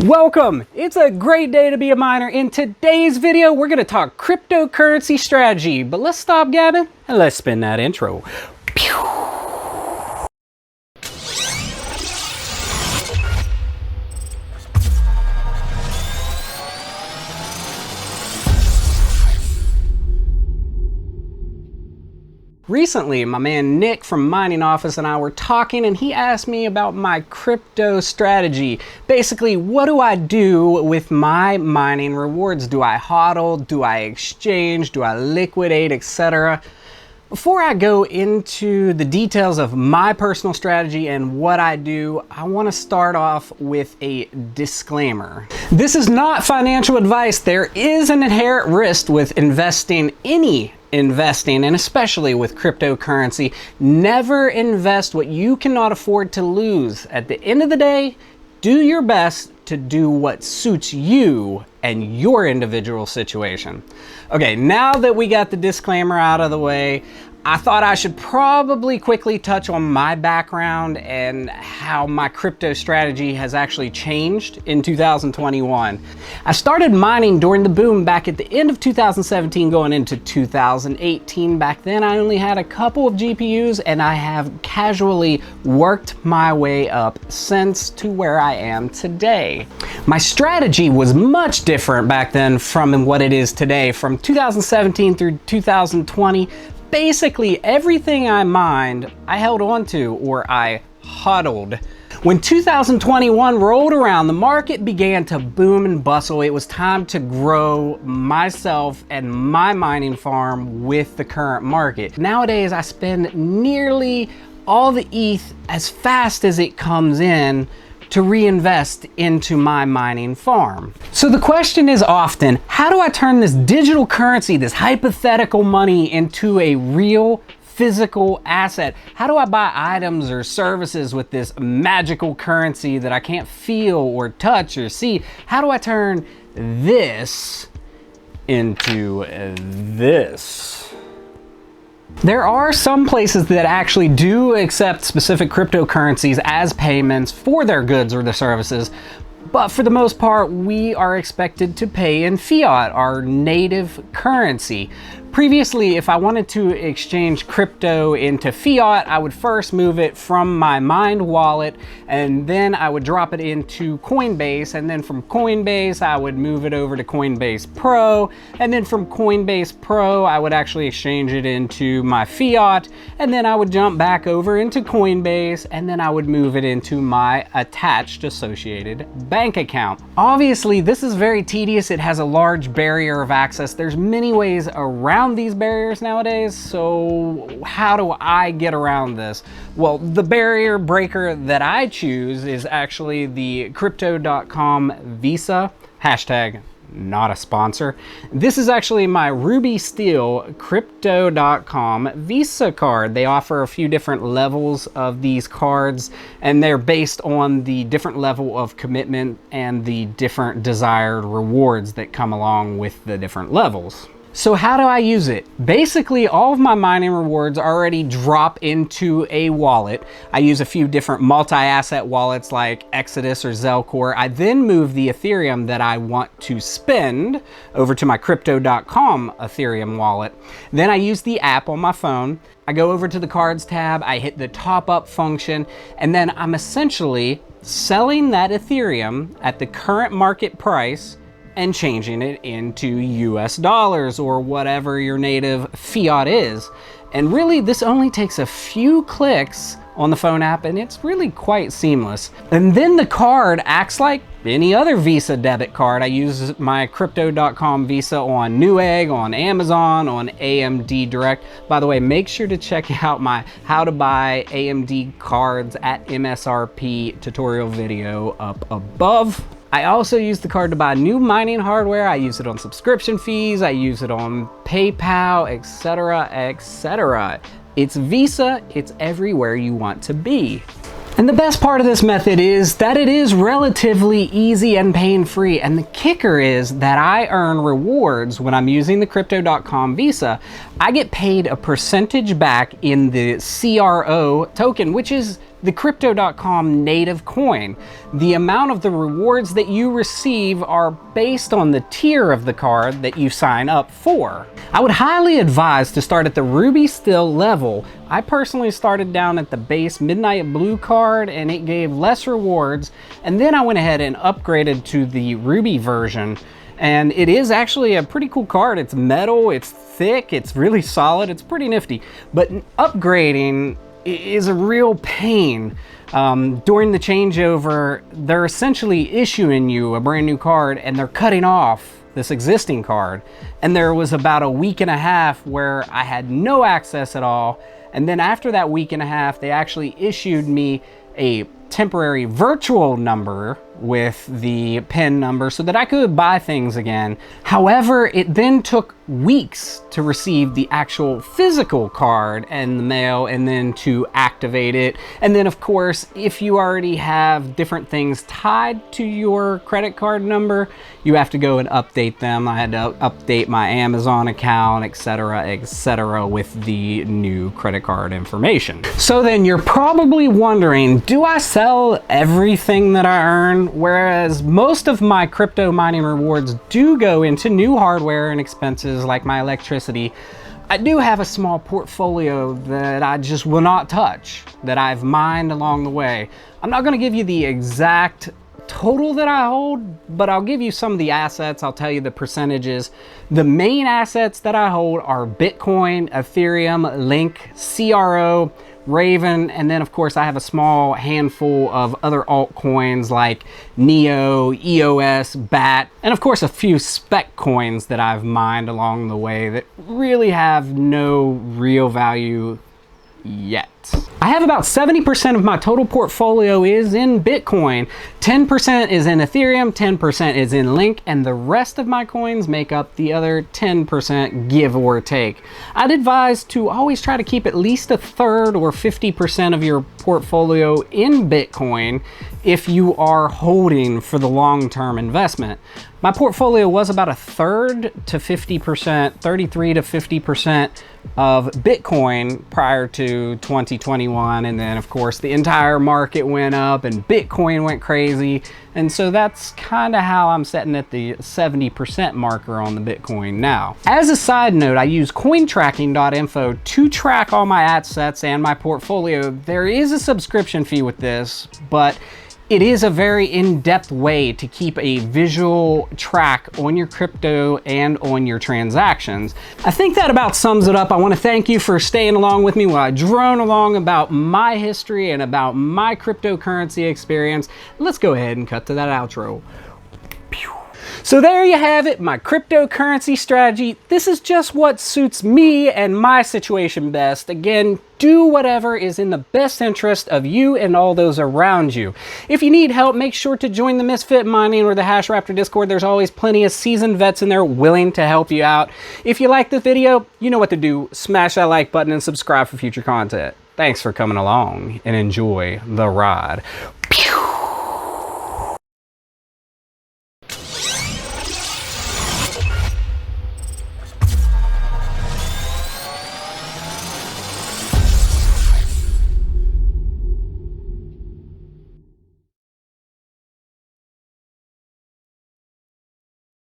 Welcome! It's a great day to be a miner. In today's video, we're going to talk cryptocurrency strategy, but let's stop gabbing and let's spin that intro. Recently, my man Nick from Mining Office and I were talking, and he asked me about my crypto strategy. Basically, what do I do with my mining rewards? Do I hodl? Do I exchange? Do I liquidate, etc.? Before I go into the details of my personal strategy and what I do, I want to start off with a disclaimer. This is not financial advice. There is an inherent risk with investing and especially with cryptocurrency. Never invest what you cannot afford to lose. At the end of the day, do your best to do what suits you and your individual situation. Okay, now that we got the disclaimer out of the way, I thought I should probably quickly touch on my background and how my crypto strategy has actually changed in 2021. I started mining during the boom back at the end of 2017 going into 2018. Back then I only had a couple of GPUs and I have casually worked my way up since to where I am today. My strategy was much different back then from what it is today. From 2017 through 2020, basically everything I mined, I held on to or I hodled. When 2021 rolled around, the market began to boom and bustle. It was time to grow myself and my mining farm with the current market. Nowadays, I spend nearly all the ETH as fast as it comes in to reinvest into my mining farm. So the question is often, how do I turn this digital currency, this hypothetical money, into a real physical asset? How do I buy items or services with this magical currency that I can't feel or touch or see? How do I turn this into this? There are some places that actually do accept specific cryptocurrencies as payments for their goods or their services, but for the most part, we are expected to pay in fiat, our native currency. Previously, if I wanted to exchange crypto into fiat, I would first move it from my mined wallet, and then I would drop it into Coinbase, and then from Coinbase, I would move it over to Coinbase Pro, and then from Coinbase Pro, I would actually exchange it into my fiat, and then I would jump back over into Coinbase, and then I would move it into my attached associated bank account. Obviously, this is very tedious. It has a large barrier of access. There's many ways around these barriers nowadays. So how do I get around this? Well, the barrier breaker that I choose is actually the Crypto.com Visa, hashtag not a sponsor. This is actually my Ruby Steel Crypto.com Visa card. They offer a few different levels of these cards, and they're based on the different level of commitment and the different desired rewards that come along with the different levels. So how do I use it? Basically, all of my mining rewards already drop into a wallet. I use a few different multi-asset wallets like Exodus or Zelcore. I then move the Ethereum that I want to spend over to my Crypto.com Ethereum wallet. Then I use the app on my phone. I go over to the cards tab, I hit the top up function, and then I'm essentially selling that Ethereum at the current market price and changing it into US dollars or whatever your native fiat is. And really, this only takes a few clicks on the phone app, and it's really quite seamless. And then the card acts like any other Visa debit card. I use my Crypto.com Visa on Newegg, on Amazon, on AMD Direct. By the way, make sure to check out my how to buy AMD cards at MSRP tutorial video up above. I also use the card to buy new mining hardware. I use it on subscription fees. I use it on PayPal, etc., etc. It's Visa. It's everywhere you want to be. And the best part of this method is that it is relatively easy and pain-free. And the kicker is that I earn rewards when I'm using the Crypto.com Visa. I get paid a percentage back in the CRO token, which is the Crypto.com native coin. The amount of the rewards that you receive are based on the tier of the card that you sign up for. I would highly advise to start at the Ruby Still level. I personally started down at the base Midnight Blue card and it gave less rewards, and then I went ahead and upgraded to the Ruby version. And it is actually a pretty cool card. It's metal, it's thick, it's really solid, it's pretty nifty. But upgrading is a real pain. During the changeover, they're essentially issuing you a brand new card and they're cutting off this existing card. And there was about a week and a half where I had no access at all. And then after that week and a half, they actually issued me a temporary virtual number with the PIN number so that I could buy things again. However, it then took weeks to receive the actual physical card in the mail and then to activate it. And then of course, if you already have different things tied to your credit card number, you have to go and update them. I had to update my Amazon account, etc., with the new credit card information. So then you're probably wondering, do I sell everything that I earn? Whereas most of my crypto mining rewards do go into new hardware and expenses like my electricity, I do have a small portfolio that I just will not touch, that I've mined along the way. I'm not going to give you the exact total that I hold, but I'll give you some of the assets. I'll tell you the percentages. The main assets that I hold are Bitcoin, Ethereum, Link, CRO, Raven, and then of course I have a small handful of other altcoins like Neo, EOS, BAT, and of course a few spec coins that I've mined along the way that really have no real value yet. I have about 70% of my total portfolio is in Bitcoin, 10% is in Ethereum, 10% is in Link, and the rest of my coins make up the other 10%, give or take. I'd advise to always try to keep at least a third or 50% of your portfolio in Bitcoin if you are holding for the long-term investment. My portfolio was about a third to 50%, 33 to 50% of Bitcoin prior to 2021. And then of course the entire market went up and Bitcoin went crazy. And so that's kind of how I'm setting at the 70% marker on the Bitcoin now. As a side note, I use Cointracking.info to track all my assets and my portfolio. There is a subscription fee with this, but it is a very in-depth way to keep a visual track on your crypto and on your transactions. I think that about sums it up. I want to thank you for staying along with me while I drone along about my history and about my cryptocurrency experience. Let's go ahead and cut to that outro. So there you have it, my cryptocurrency strategy. This is just what suits me and my situation best. Again, do whatever is in the best interest of you and all those around you. If you need help, make sure to join the Misfit Mining or the Hashrate Discord. There's always plenty of seasoned vets in there willing to help you out. If you like the video, you know what to do. Smash that like button and subscribe for future content. Thanks for coming along and enjoy the ride.